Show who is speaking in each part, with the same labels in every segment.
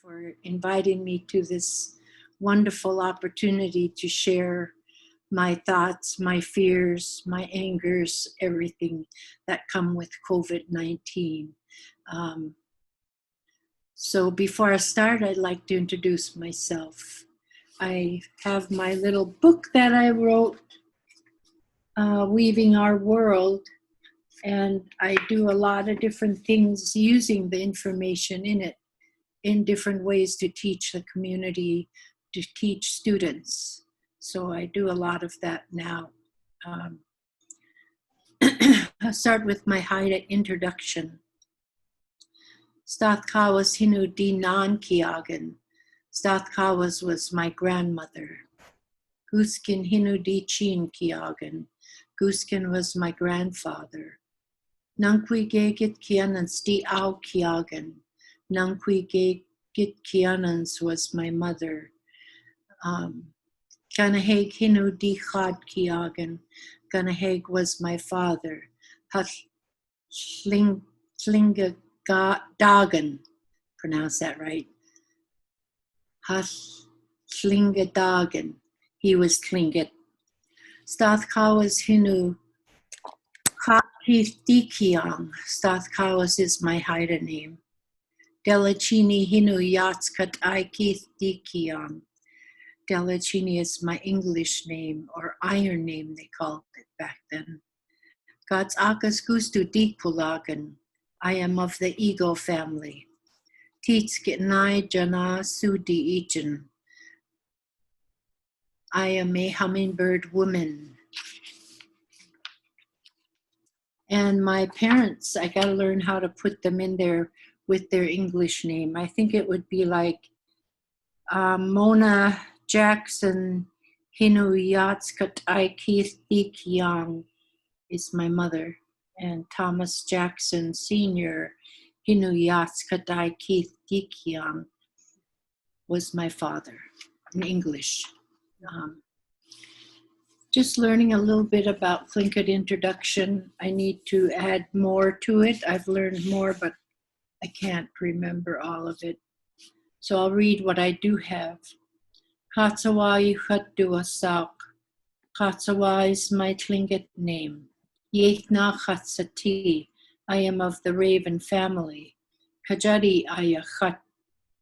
Speaker 1: for inviting me to this wonderful opportunity to share my thoughts, my fears, my angers, everything that come with COVID-19. So before I start, I'd like to introduce myself. I have my little book that I wrote, Weaving Our World, and I do a lot of different things using the information in it in different ways to teach the community, to teach students. So I do a lot of that now. I'll start with my Haida introduction. Stathkawas Hinu di Nan Kiagan. Stathkawas was my grandmother. Guskin Hinu di Chin Kiagan. Guskin was my grandfather. Nankwi Gegit Kianans di Au Kiagan. Nankwi Gegit Kianans was my mother. Ganaheg Hinu di Chad Kiagan. Ganaheg was my father. Hlinga Dagan, pronounce that right. Hlinga Dagan, he was Tlingit. Stathkawas Hinu Kakith Dikiang. Stathkawas is my Haida name. Della, Cheney Hinu Yatskat Aikith Dikiang. Della, Cheney is my English name, or Iron name they called it back then. God's Akas Gustu Dikpulagan. I am of the Ego family. Titskitnai Jana Sudi Ichen. I am a hummingbird woman. And my parents, I gotta learn how to put them in there with their English name. I think it would be like Mona Jackson Hinu Yatskat Aikith Dikyang is my mother. And Thomas Jackson Sr. Hinu Yatskat Aikith Dikyang was my father in English. Just learning a little bit about Tlingit introduction. I need to add more to it. I've learned more, but I can't remember all of it. So I'll read what I do have. Katsawa Yuchatdua Sauk. Katsawa is my Tlingit name. Yethna Chatsati. I am of the Raven family. Kajadi Ayachat.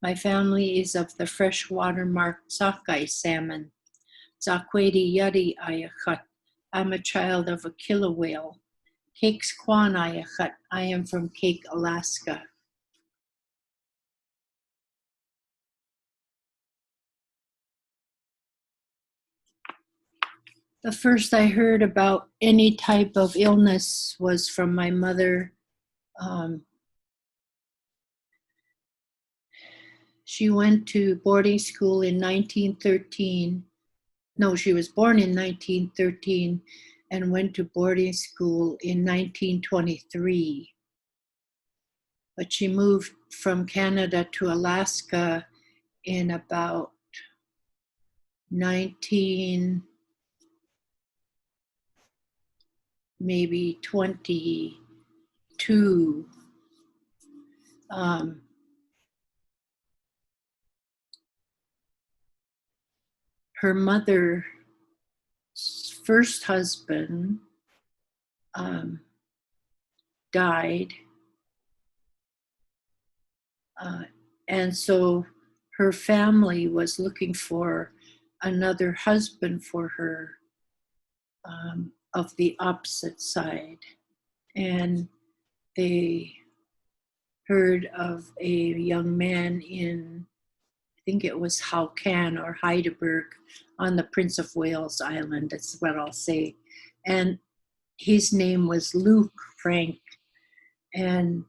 Speaker 1: My family is of the freshwater marked Sakai salmon. Zakwedi Yadi Ayachat. I'm a child of a killer whale. Cakes Kwan Ayachat. I am from Cake, Alaska. The first I heard about any type of illness was from my mother. She went to boarding school in 1913. No, she was born in 1913 and went to boarding school in 1923. But she moved from Canada to Alaska in about 22. Her mother's first husband died, and so her family was looking for another husband for her of the opposite side. And they heard of a young man in, I think it was Haukan or Heidelberg on the Prince of Wales Island, that's what I'll say. And his name was Luke Frank. And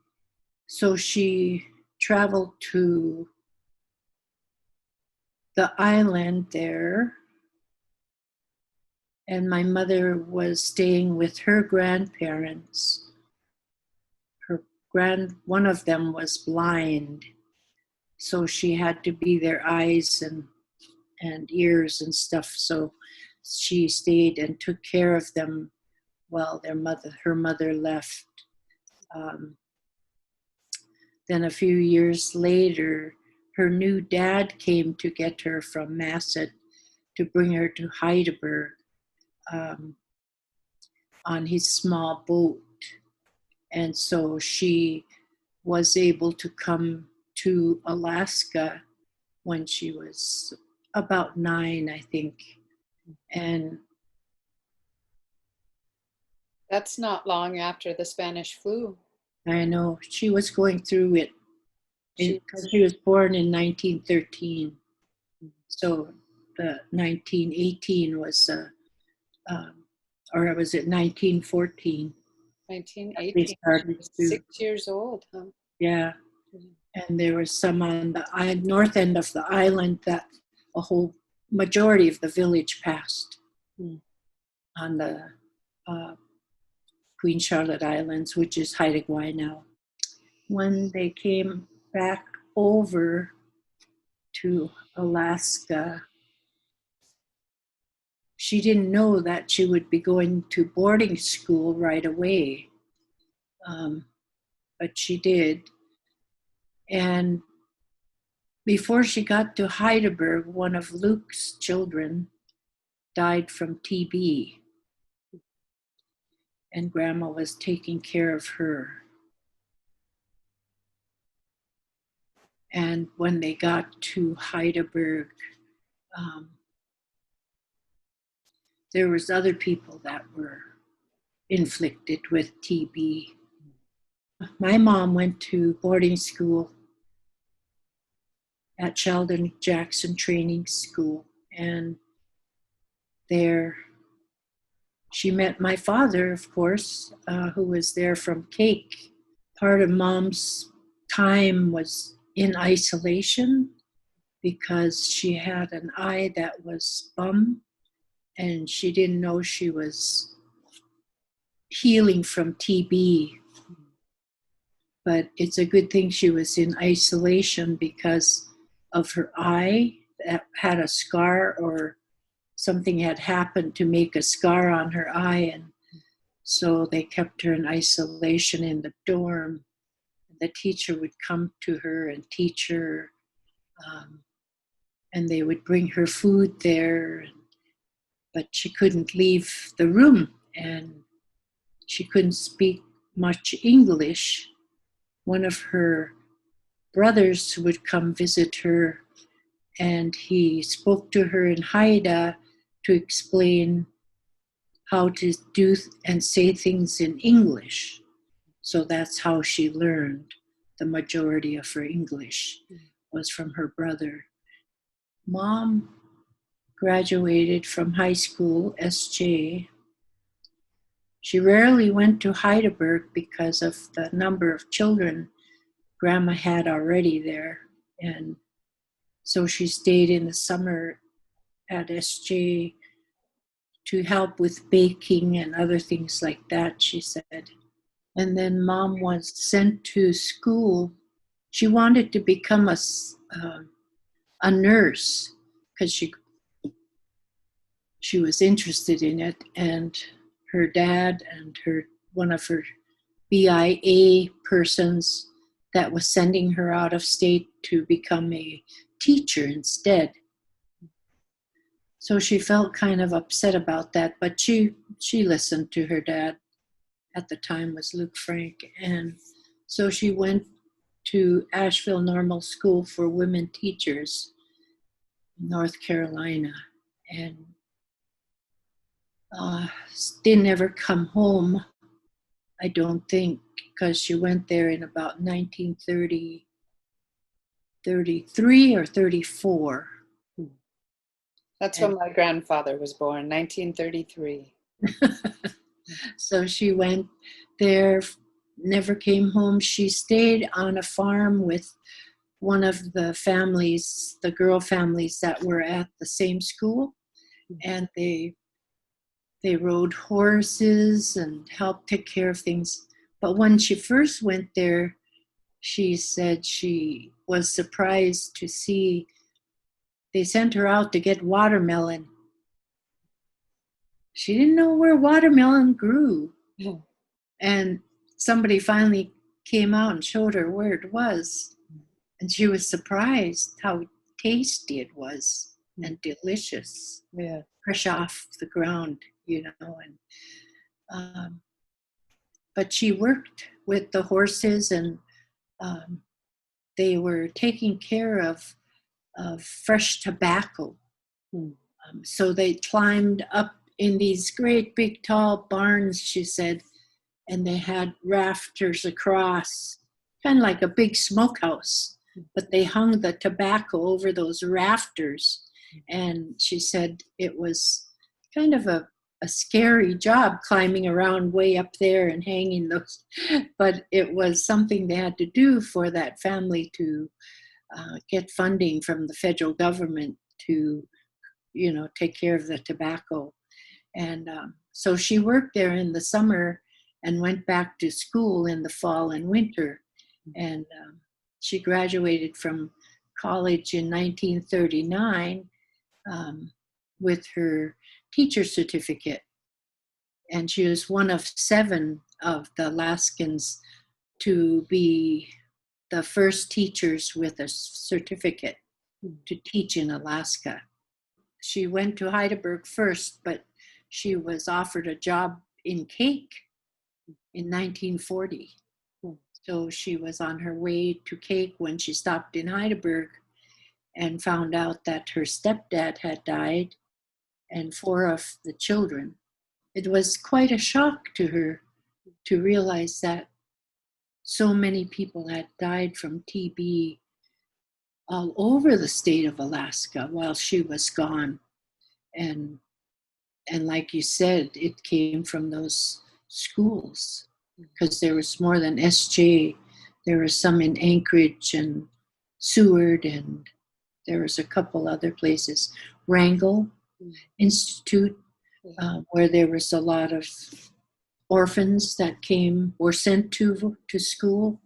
Speaker 1: so she traveled to the island there, and my mother was staying with her grandparents. One of them was blind, so she had to be their eyes and ears and stuff. So she stayed and took care of them while her mother left. Then a few years later, her new dad came to get her from Masset to bring her to Heidelberg on his small boat. And so she was able to come to Alaska when she was about 9, I think. And
Speaker 2: That's not long after the Spanish flu.
Speaker 1: I know she was going through it because she was born in 1913. So the 1918 was, or was it 1914?
Speaker 2: 1918.
Speaker 1: They started to,
Speaker 2: 6 years old, huh?
Speaker 1: yeah. And there was some on the north end of the island that a whole majority of the village passed on the Queen Charlotte Islands, which is Haida now. When they came back over to Alaska, she didn't know that she would be going to boarding school right away, but she did. And before she got to Heidelberg, one of Luke's children died from TB, and Grandma was taking care of her. And when they got to Heidelberg, there was other people that were inflicted with TB. My mom went to boarding school at Sheldon Jackson Training School, and there she met my father, of course, who was there from Cake. Part of Mom's time was in isolation because she had an eye that was bum, and she didn't know she was healing from TB. But it's a good thing she was in isolation because of her eye that had a scar, or something had happened to make a scar on her eye. And so they kept her in isolation in the dorm. The teacher would come to her and teach her, and they would bring her food there, but she couldn't leave the room, and she couldn't speak much English. One of her brothers would come visit her, and he spoke to her in Haida to explain how to do and say things in English. So that's how she learned the majority of her English, was from her brother. Mom graduated from high school, SJ. She rarely went to Heidelberg because of the number of children Grandma had already there. And so she stayed in the summer at SJ to help with baking and other things like that, she said. And then Mom was sent to school. She wanted to become a nurse because she was interested in it. And her dad and one of her BIA persons that was sending her out of state to become a teacher instead. So she felt kind of upset about that, but she listened to her dad. At the time was Luke Frank. And so she went to Asheville Normal School for Women Teachers in North Carolina, and didn't ever come home, I don't think, because she went there in about 1933 or 34.
Speaker 2: That's when my grandfather was born, 1933.
Speaker 1: So she went there, never came home. She stayed on a farm with one of the families, the girl families that were at the same school, and they rode horses and helped take care of things. But when she first went there, she said she was surprised to see they sent her out to get watermelon. She didn't know where watermelon grew. And somebody finally came out and showed her where it was. And she was surprised how tasty it was and delicious,
Speaker 2: Yeah.
Speaker 1: fresh off the ground, and but she worked with the horses, and um, they were taking care of fresh tobacco. So they climbed up in these great big tall barns, she said, and they had rafters across, kind of like a big smokehouse, but they hung the tobacco over those rafters. And she said it was kind of a scary job climbing around way up there and hanging those, but it was something they had to do for that family to get funding from the federal government to, take care of the tobacco. And so she worked there in the summer and went back to school in the fall and winter. And she graduated from college in 1939 with her teacher's certificate. And she was one of 7 of the Alaskans to be the first teachers with a certificate to teach in Alaska. She went to Heidelberg first, but she was offered a job in cake in 1940. So she was on her way to cake when she stopped in Heidelberg and found out that her stepdad had died and 4 of the children. It was quite a shock to her to realize that so many people had died from TB all over the state of Alaska while she was gone. And like you said, it came from those schools, because there was more than SJ. There were some in Anchorage and Seward, and there was a couple other places. Wrangell Institute, where there was a lot of orphans that were sent to school.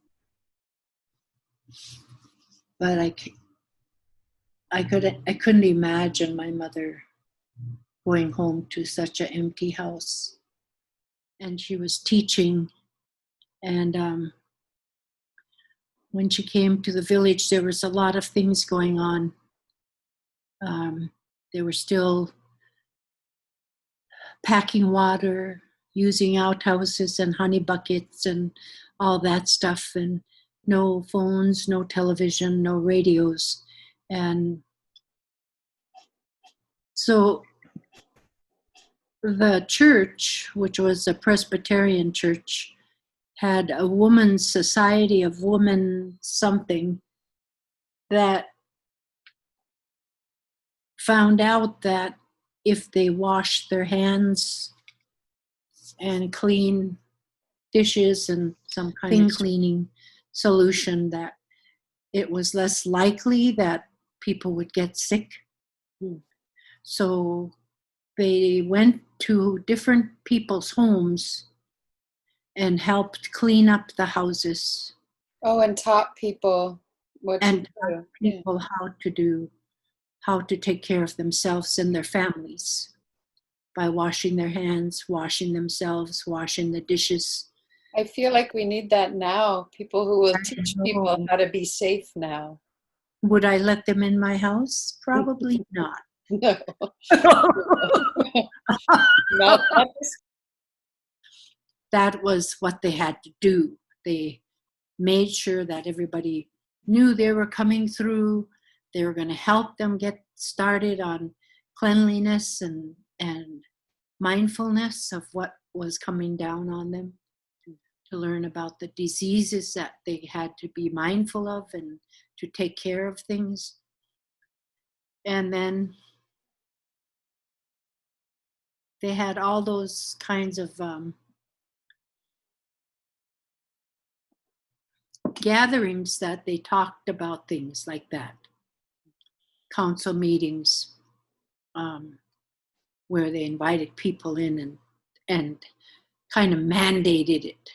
Speaker 1: But I couldn't imagine my mother going home to such an empty house. And she was teaching, and when she came to the village, there was a lot of things going on. They were still packing water, using outhouses and honey buckets and all that stuff, and no phones, no television, no radios. And so the church, which was a Presbyterian church, had a woman's society of women something that found out that if they washed their hands and clean dishes and some kind of cleaning solution, that it was less likely that people would get sick. So they went to different people's homes and helped clean up the houses.
Speaker 2: Oh, and taught people what
Speaker 1: and
Speaker 2: to do.
Speaker 1: taught people how to take care of themselves and their families by washing their hands, washing themselves, washing the dishes.
Speaker 2: I feel like we need that now. People who will teach people how to be safe now.
Speaker 1: Would I let them in my house? Probably not.
Speaker 2: No. Not
Speaker 1: That was what they had to do. They made sure that everybody knew they were coming through. They were going to help them get started on cleanliness and mindfulness of what was coming down on them, to learn about the diseases that they had to be mindful of and to take care of things. And then they had all those kinds of gatherings that they talked about things like that. Council meetings where they invited people in and kind of mandated it,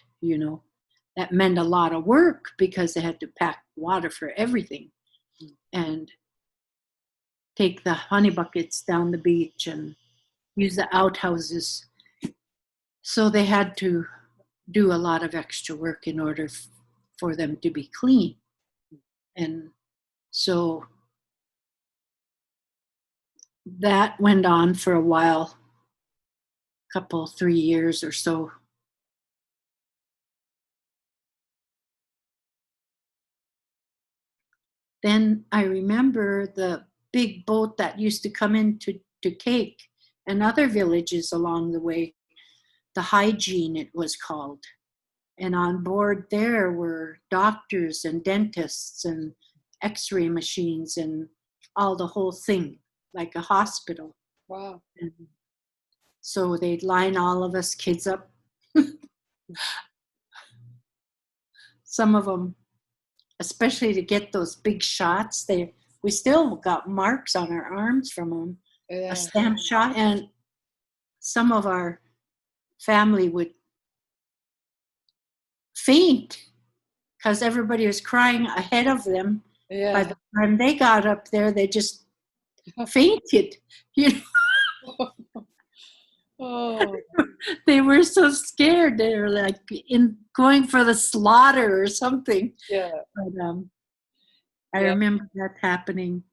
Speaker 1: That meant a lot of work because they had to pack water for everything and take the honey buckets down the beach and use the outhouses. So they had to do a lot of extra work in order for them to be clean. And so that went on for a while, couple, 3 years or so. Then I remember the big boat that used to come in to Cake and other villages along the way, the Hygiene it was called. And on board there were doctors and dentists and x-ray machines and all the whole thing, like a hospital.
Speaker 2: Wow.
Speaker 1: And so they'd line all of us kids up. Some of them, especially to get those big shots, we still got marks on our arms from them,
Speaker 2: Yeah.
Speaker 1: a stamp shot. And some of our family would faint because everybody was crying ahead of them.
Speaker 2: Yeah.
Speaker 1: By the time they got up there, they just fainted. You know,
Speaker 2: Oh,
Speaker 1: they were so scared. They were like in going for the slaughter or something.
Speaker 2: yeah.
Speaker 1: But I
Speaker 2: Yeah.
Speaker 1: remember that happening,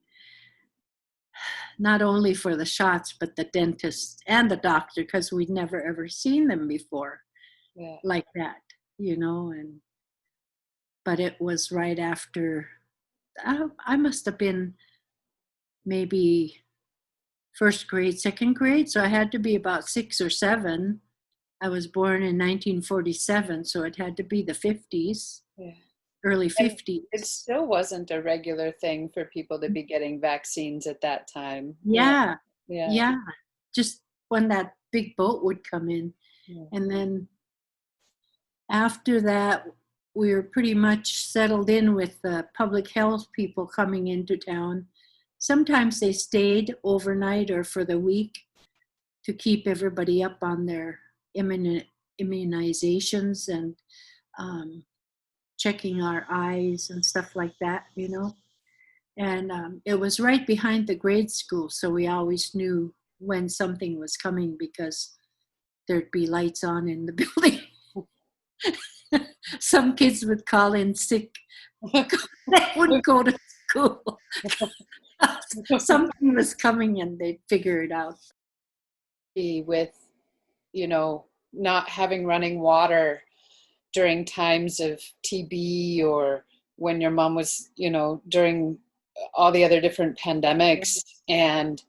Speaker 1: not only for the shots, but the dentist and the doctor, because we'd never ever seen them before
Speaker 2: Yeah.
Speaker 1: like that, you know. And but it was right after I must have been maybe first grade, second grade, so I had to be about 6 or 7. I was born in 1947, so it had to be the 50s,
Speaker 2: Yeah.
Speaker 1: early
Speaker 2: And it
Speaker 1: 50s.
Speaker 2: still wasn't a regular thing for people to be getting vaccines at that time.
Speaker 1: Yeah,
Speaker 2: Yeah.
Speaker 1: yeah. Just when that big boat would come in.
Speaker 2: Yeah.
Speaker 1: And then after that, we were pretty much settled in with the public health people coming into town. Sometimes they stayed overnight or for the week to keep everybody up on their immunizations and um, checking our eyes and stuff like that, you know. And it was right behind the grade school, so we always knew when something was coming because there'd be lights on in the building. Some kids would call in sick. They wouldn't go to school. Something was coming and they'd figure it out.
Speaker 2: With, not having running water during times of TB, or when your mom was, during all the other different pandemics. And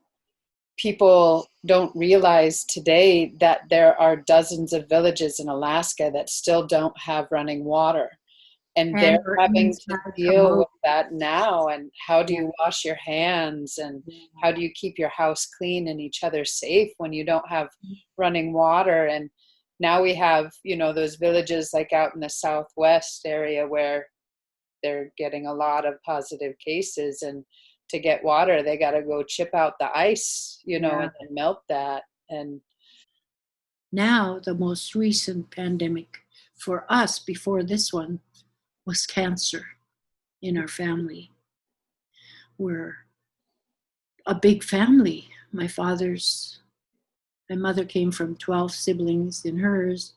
Speaker 2: people don't realize today that there are dozens of villages in Alaska that still don't have running water. And they're
Speaker 1: And we're
Speaker 2: having to
Speaker 1: inside
Speaker 2: deal with that now. And how do you wash your hands? And how do you keep your house clean and each other safe when you don't have running water? And now we have, those villages like out in the Southwest area where they're getting a lot of positive cases. And to get water, they got to go chip out the ice, and then melt that. And
Speaker 1: now the most recent pandemic for us before this one was cancer in our family. We're a big family. My mother came from 12 siblings in hers,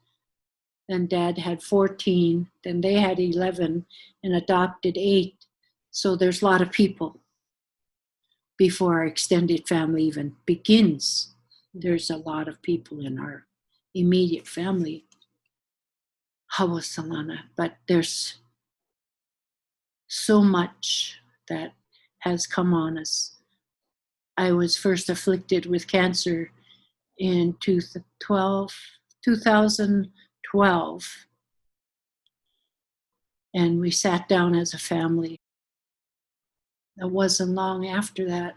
Speaker 1: and dad had 14, then they had 11 and adopted 8. So there's a lot of people before our extended family even begins. There's a lot of people in our immediate family. Hawasalana, but there's so much that has come on us. I was first afflicted with cancer in 2012, and we sat down as a family. It wasn't long after that.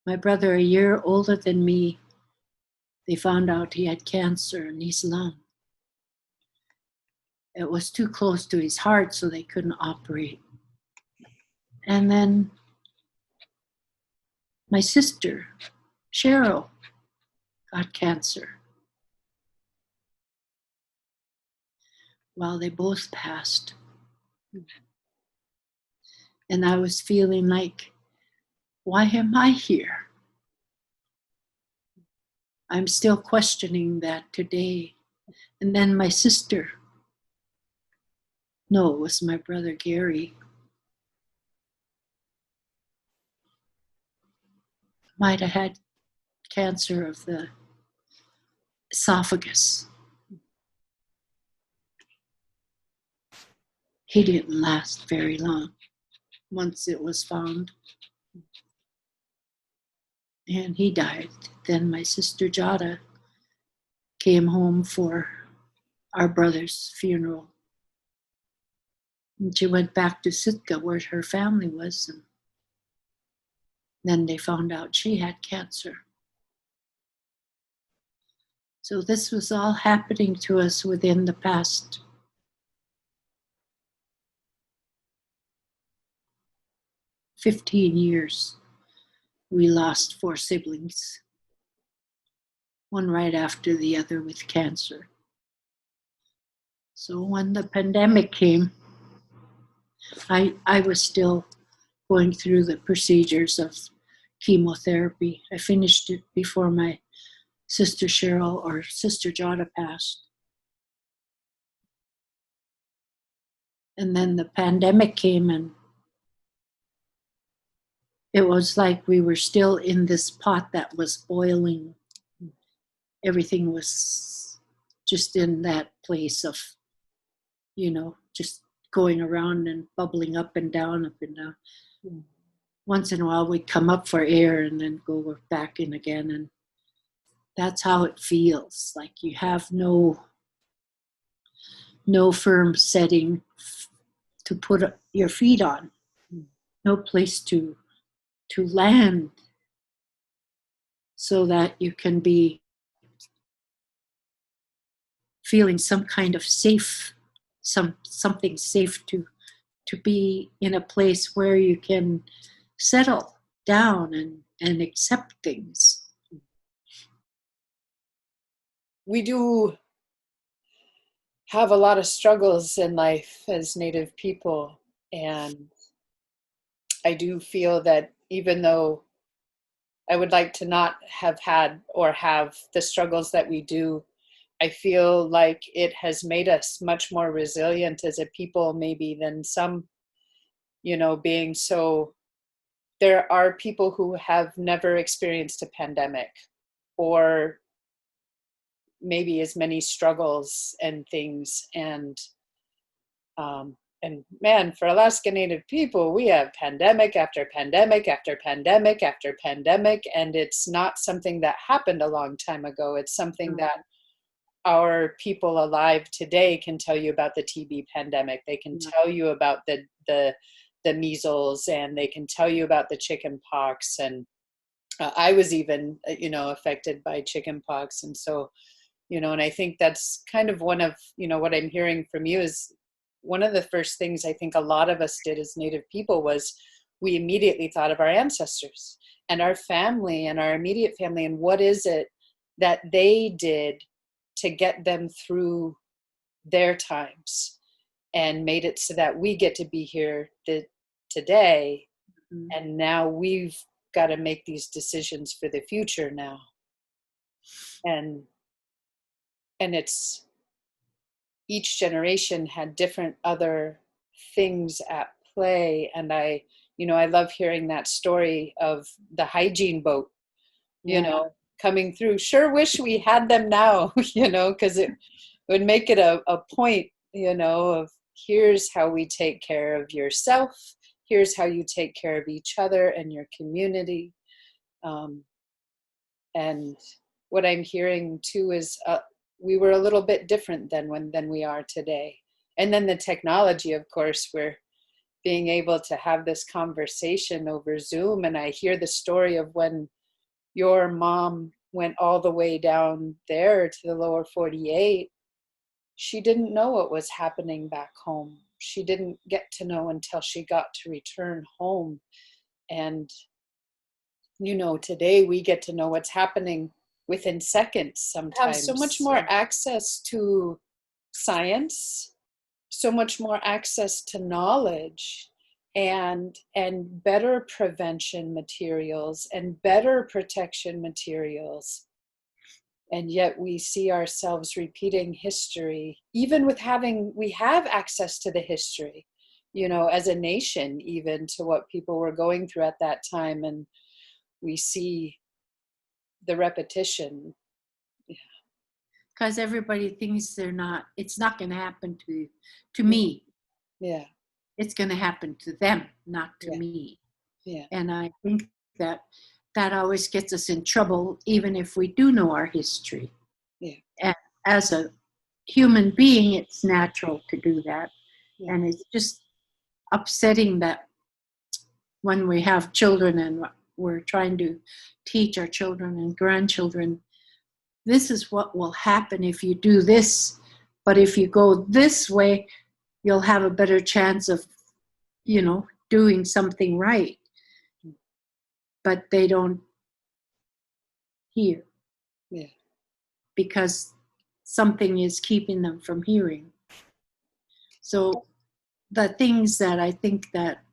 Speaker 1: My brother, a year older than me, they found out he had cancer in his lung. It was too close to his heart, so they couldn't operate. And then my sister, Cheryl, got cancer. Well, they both passed. And I was feeling like, why am I here? I'm still questioning that today. And then my sister No, it was my brother Gary. Might have had cancer of the esophagus. He didn't last very long once it was found. And he died. Then my sister Jada came home for our brother's funeral. And she went back to Sitka where her family was. And then they found out she had cancer. So this was all happening to us within the past 15 years. We lost 4 siblings, one right after the other with cancer. So when the pandemic came, I was still going through the procedures of chemotherapy. I finished it before my sister Cheryl or sister Jada passed. And then the pandemic came, and it was like we were still in this pot that was boiling. Everything was just in that place of, just going around and bubbling up and down, up and down. Once in a while we'd come up for air and then go back in again. And that's how it feels. Like you have no firm setting to put your feet on, no place to land so that you can be feeling some kind of safe, something safe to be in a place where you can settle down and accept things.
Speaker 2: We do have a lot of struggles in life as Native people, and I do feel that even though I would like to not have had or have the struggles that we do, I feel like it has made us much more resilient as a people maybe than some, being so. There are people who have never experienced a pandemic or maybe as many struggles and things. And man, for Alaska Native people, we have pandemic after pandemic after pandemic after pandemic, and it's not something that happened a long time ago. It's something that our people alive today can tell you about the TB pandemic. They can tell you about the measles, and they can tell you about the chicken pox. And I was even, affected by chicken pox. And so, and I think that's kind of one of, what I'm hearing from you is one of the first things I think a lot of us did as Native people was we immediately thought of our ancestors and our family and our immediate family, and what is it that they did to get them through their times and made it so that we get to be here today. Mm-hmm. And now we've got to make these decisions for the future now. And it's each generation had different other things at play. And I love hearing that story of the hygiene boat, coming through. Sure wish we had them now, because it would make it a point, of here's how we take care of yourself. Here's how you take care of each other and your community. And what I'm hearing too is we were a little bit different than we are today. And then the technology, of course, we're being able to have this conversation over Zoom. And I hear the story of when your mom went all the way down there to the lower 48. She didn't know what was happening back home. She didn't get to know until she got to return home. And, today we get to know what's happening within seconds sometimes. Have so much more access to science, so much more access to knowledge, and better prevention materials and better protection materials. And yet we see ourselves repeating history, even with we have access to the history, as a nation, even to what people were going through at that time. And we see the repetition.
Speaker 1: Because everybody thinks it's not going to happen to me.
Speaker 2: Yeah.
Speaker 1: It's going to happen to them, not to
Speaker 2: Yeah.
Speaker 1: me.
Speaker 2: Yeah.
Speaker 1: And I think that always gets us in trouble, even if we do know our history.
Speaker 2: Yeah.
Speaker 1: And as a human being, it's natural to do that.
Speaker 2: Yeah.
Speaker 1: And it's just upsetting that when we have children and we're trying to teach our children and grandchildren, this is what will happen if you do this, but if you go this way, you'll have a better chance of, doing something right. But they don't hear.
Speaker 2: Yeah.
Speaker 1: Because something is keeping them from hearing. So the things that I think that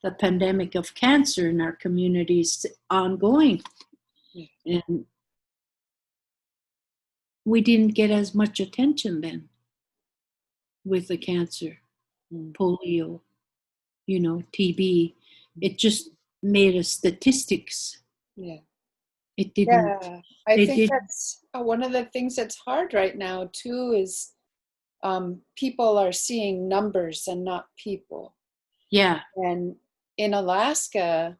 Speaker 1: the pandemic of cancer in our community is ongoing. Yeah. And we didn't get as much attention then with the cancer, polio, TB. It just made us statistics.
Speaker 2: Yeah.
Speaker 1: It didn't.
Speaker 2: Yeah. I think that's one of the things that's hard right now too, is people are seeing numbers and not people.
Speaker 1: Yeah.
Speaker 2: And in Alaska,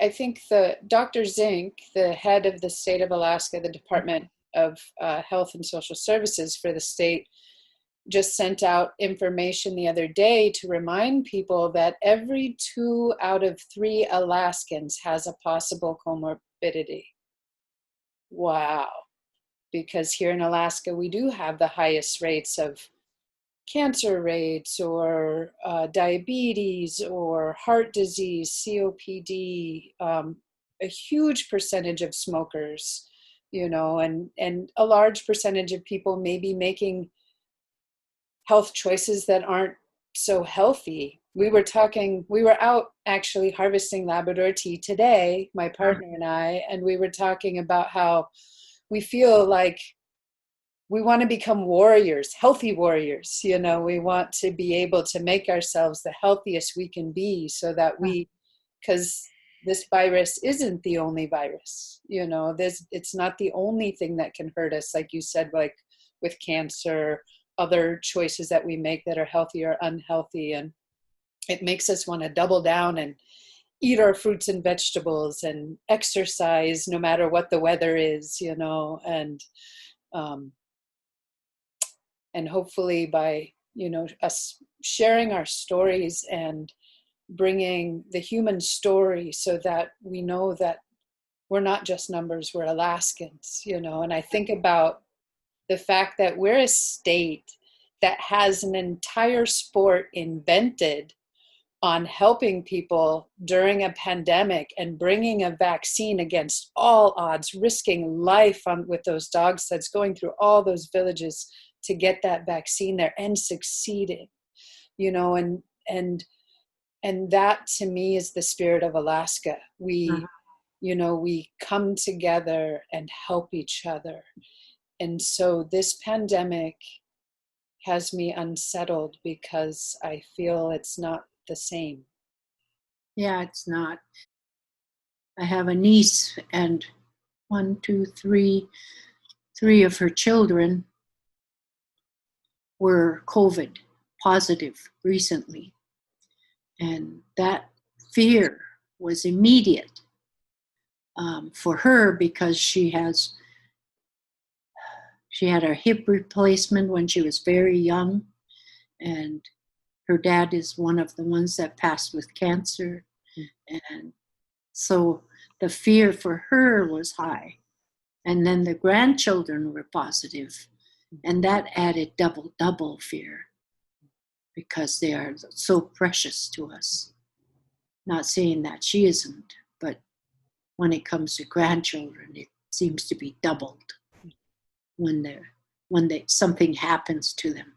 Speaker 2: I think the Dr. Zink, the head of the state of Alaska, the Department of Health and Social Services for the state, just sent out information the other day to remind people that every 2 out of 3 Alaskans has a possible comorbidity. Wow. Because here in Alaska, we do have the highest rates of cancer rates or diabetes or heart disease, COPD, a huge percentage of smokers, and a large percentage of people maybe making health choices that aren't so healthy. We were out actually harvesting Labrador tea today, my partner and I, and we were talking about how we feel like we want to become warriors, healthy warriors. We want to be able to make ourselves the healthiest we can be so that because this virus isn't the only virus, it's not the only thing that can hurt us. Like you said, like with cancer, other choices that we make that are healthy or unhealthy. And it makes us want to double down and eat our fruits and vegetables and exercise no matter what the weather is, and hopefully by, us sharing our stories and bringing the human story so that we know that we're not just numbers, we're Alaskans, and I think about the fact that we're a state that has an entire sport invented on helping people during a pandemic and bringing a vaccine against all odds, risking life with those dog sleds, going through all those villages to get that vaccine there and succeeding, and that to me is the spirit of Alaska. We, we come together and help each other. And so this pandemic has me unsettled because I feel it's not the same.
Speaker 1: Yeah, it's not. I have a niece and 3 of her children were COVID positive recently. And that fear was immediate for her because she had her hip replacement when she was very young. And her dad is one of the ones that passed with cancer. And so the fear for her was high. And then the grandchildren were positive, and that added double fear because they are so precious to us. Not saying that she isn't, but when it comes to grandchildren, it seems to be doubled when something happens to them.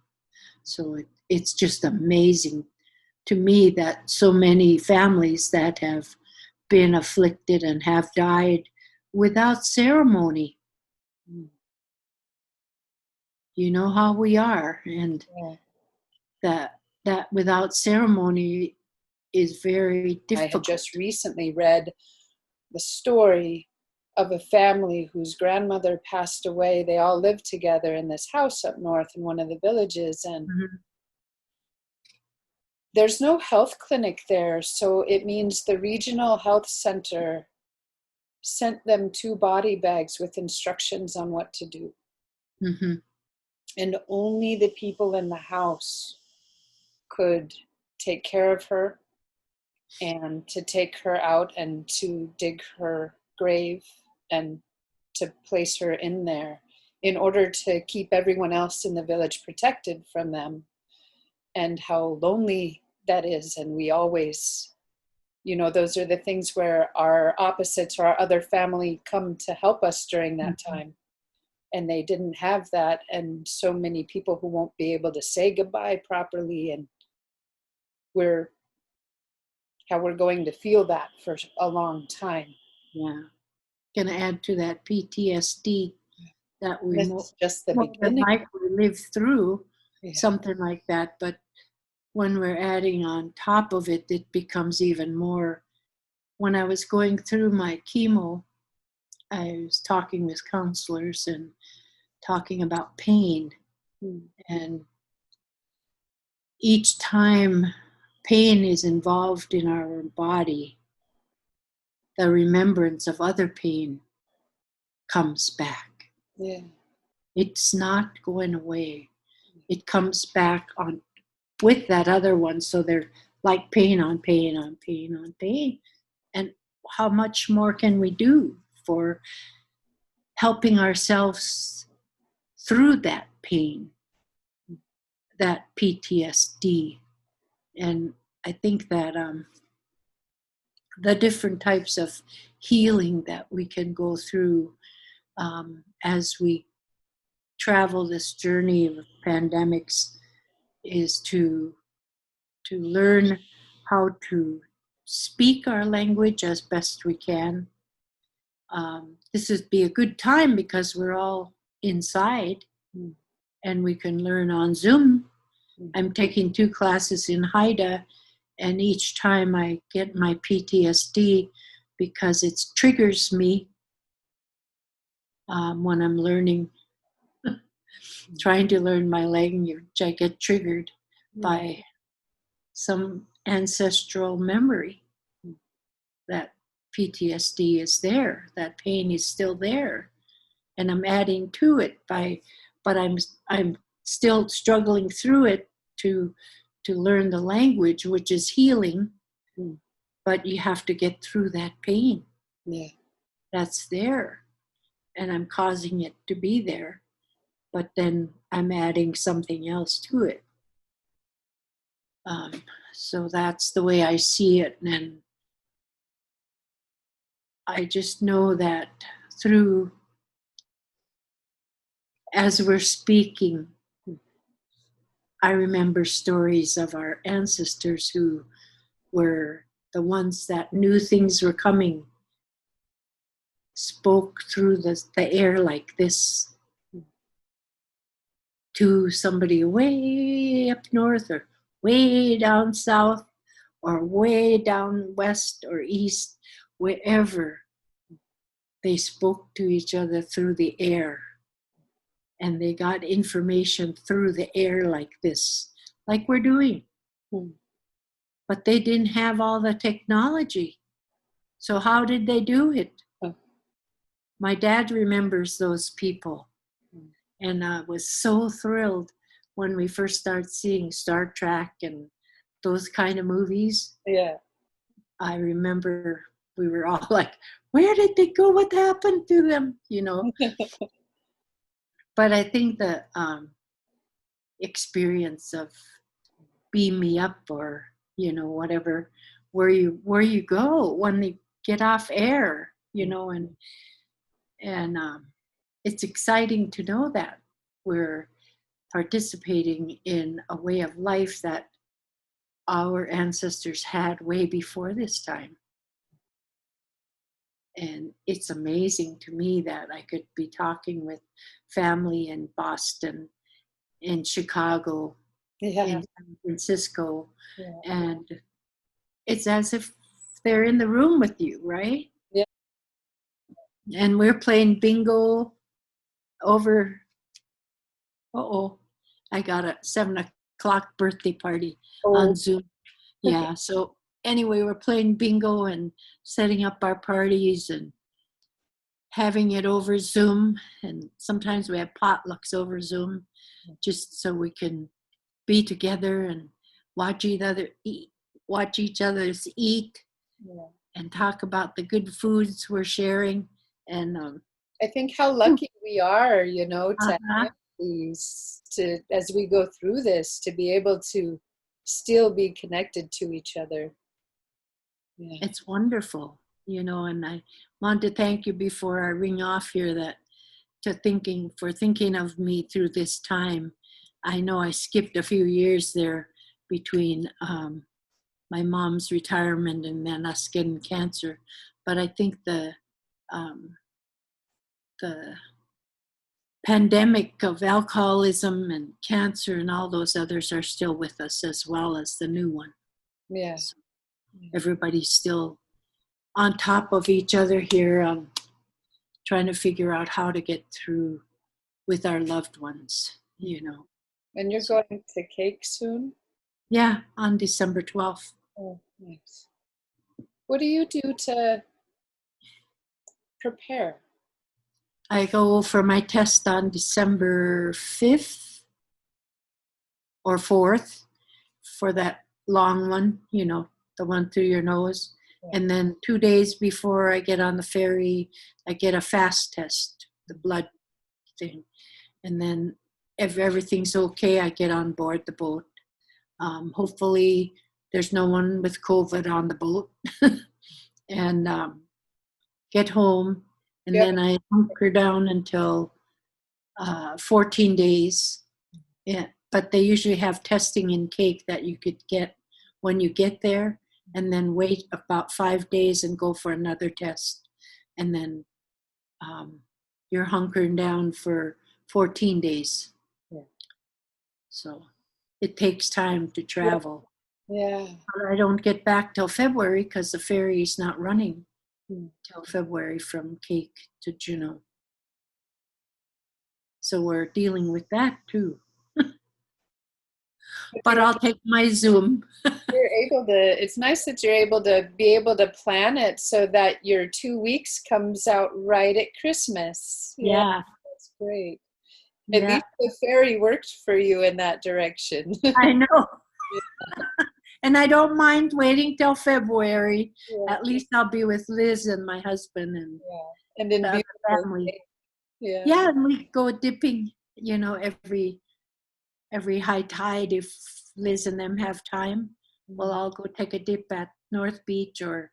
Speaker 1: So it's just amazing to me that so many families that have been afflicted and have died without ceremony.
Speaker 2: Mm.
Speaker 1: You know how we are, and
Speaker 2: Yeah.
Speaker 1: that without ceremony is very
Speaker 2: I had
Speaker 1: difficult.
Speaker 2: just recently read the story of a family whose grandmother passed away. They all lived together in this house up north in one of the villages, and
Speaker 1: Mhm.
Speaker 2: there's no health clinic there, so it means the regional health center sent them 2 body bags with instructions on what to do.
Speaker 1: Mhm.
Speaker 2: And only the people in the house could take care of her and to take her out and to dig her grave and to place her in there in order to keep everyone else in the village protected from them, and how lonely that is. And we always, those are the things where our opposites or our other family come to help us during that
Speaker 1: Mhm.
Speaker 2: time. And they didn't have that. And so many people who won't be able to say goodbye properly. And we're how we're going to feel that for a long time.
Speaker 1: Yeah. Going to add to that PTSD that we
Speaker 2: This is just the
Speaker 1: more than
Speaker 2: beginning.
Speaker 1: likely live through
Speaker 2: Yeah.
Speaker 1: something like that. But when we're adding on top of it, it becomes even more. When I was going through my chemo, I was talking with counselors and talking about pain.
Speaker 2: Mm.
Speaker 1: And each time pain is involved in our body, the remembrance of other pain comes back.
Speaker 2: Yeah.
Speaker 1: It's not going away. It comes back on with that other one. So they're like pain on pain on pain on pain. And how much more can we do for helping ourselves through that pain, that PTSD? And I think that the different types of healing that we can go through as we travel this journey of pandemics is to learn how to speak our language as best we can. This would be a good time because we're all inside
Speaker 2: Mm.
Speaker 1: and we can learn on Zoom.
Speaker 2: Mm.
Speaker 1: I'm taking 2 classes in Haida, and each time I get my PTSD because it triggers me when I'm learning, trying to learn my language. I get triggered by some ancestral memory. That PTSD is there, that pain is still there, and I'm adding to it but I'm still struggling through it to learn the language, which is healing.
Speaker 2: Mm.
Speaker 1: But you have to get through that pain
Speaker 2: Yeah.
Speaker 1: that's there, and I'm causing it to be there, but then I'm adding something else to it. So that's the way I see it, and I just know that through as we're speaking, I remember stories of our ancestors who were the ones that knew things were coming, spoke through the air like this to somebody way up north or way down south or way down west or east, wherever. They spoke to each other through the air, and they got information through the air like this, like we're doing.
Speaker 2: Mm.
Speaker 1: But they didn't have all the technology. So how did they do it?
Speaker 2: Oh.
Speaker 1: My dad remembers those people.
Speaker 2: Mm.
Speaker 1: And I was so thrilled when we first started seeing Star Trek and those kind of movies.
Speaker 2: Yeah.
Speaker 1: I remember we were all like, where did they go? What happened to them? But I think the experience of beam me up or, whatever, where you go when they get off air, and it's exciting to know that we're participating in a way of life that our ancestors had way before this time. And it's amazing to me that I could be talking with family in Boston, in Chicago,
Speaker 2: Yeah.
Speaker 1: in San Francisco,
Speaker 2: Yeah.
Speaker 1: and it's as if they're in the room with you, right?
Speaker 2: Yeah.
Speaker 1: And we're playing bingo over. Oh, I got a 7 o'clock birthday party
Speaker 2: Oh,
Speaker 1: on Zoom. Yeah. So anyway, we're playing bingo and setting up our parties and having it over Zoom. And sometimes we have potlucks over Zoom, just so we can be together and watch each other eat, watch each other's eat,
Speaker 2: yeah.
Speaker 1: and talk about the good foods we're sharing. And
Speaker 2: I think how lucky we are, to
Speaker 1: uh-huh,
Speaker 2: have these, to as we go through this, to be able to still be connected to each other. Yeah.
Speaker 1: it's wonderful, and I want to thank you before I ring off here that for thinking of me through this time. I know I skipped a few years there between my mom's retirement and then us getting cancer, but I think um, the pandemic of alcoholism and cancer and all those others are still with us, as well as the new one.
Speaker 2: Yeah.
Speaker 1: So everybody's still on top of each other here, trying to figure out how to get through with our loved ones.
Speaker 2: And you're
Speaker 1: So,
Speaker 2: going to cake soon?
Speaker 1: yeah, on December 12th.
Speaker 2: Oh, nice. What do you do to prepare?
Speaker 1: I go for my test on December 5th or 4th for that long one, the one through your nose.
Speaker 2: Yeah.
Speaker 1: And then 2 days before I get on the ferry, I get a fast test, the blood thing. And then if everything's okay, I get on board the boat. Hopefully, there's no one with COVID on the boat. And get home. And
Speaker 2: Yeah.
Speaker 1: then I hunker down until 14 days. Yeah, but they usually have testing in cake that you could get when you get there, and then wait about 5 days and go for another test. And then you're hunkering down for 14 days.
Speaker 2: Yeah.
Speaker 1: So it takes time to travel.
Speaker 2: Yeah.
Speaker 1: But I don't get back till February because the ferry's not running
Speaker 2: Hmm.
Speaker 1: till February from Cake to Juneau. So we're dealing with that too. But I'll take my Zoom.
Speaker 2: You're able to, it's nice that you're able to be able to plan it so that your 2 weeks comes out right at Christmas. Yeah,
Speaker 1: Yeah,
Speaker 2: that's great. At
Speaker 1: yeah,
Speaker 2: least the ferry worked for you in that direction.
Speaker 1: I know. And I don't mind waiting till February.
Speaker 2: Yeah,
Speaker 1: At least I'll be with Liz and my husband and
Speaker 2: yeah. And in
Speaker 1: the other
Speaker 2: beautiful
Speaker 1: family.
Speaker 2: state. Yeah.
Speaker 1: Yeah, and we go dipping, every high tide if Liz and them have time. Well, I'll go take a dip at North Beach or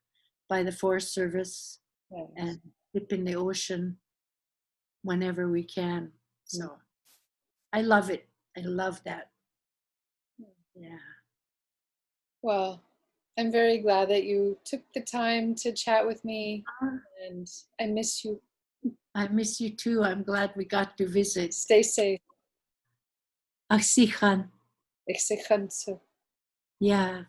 Speaker 1: by the Forest Service
Speaker 2: Nice.
Speaker 1: and dip in the ocean whenever we can. So I love it. I love that. Yeah.
Speaker 2: Well, I'm very glad that you took the time to chat with me, and I miss you.
Speaker 1: I miss you too. I'm glad we got to visit.
Speaker 2: Stay safe.
Speaker 1: Aksihan.
Speaker 2: Ik zeg gaan zo.
Speaker 1: Yeah.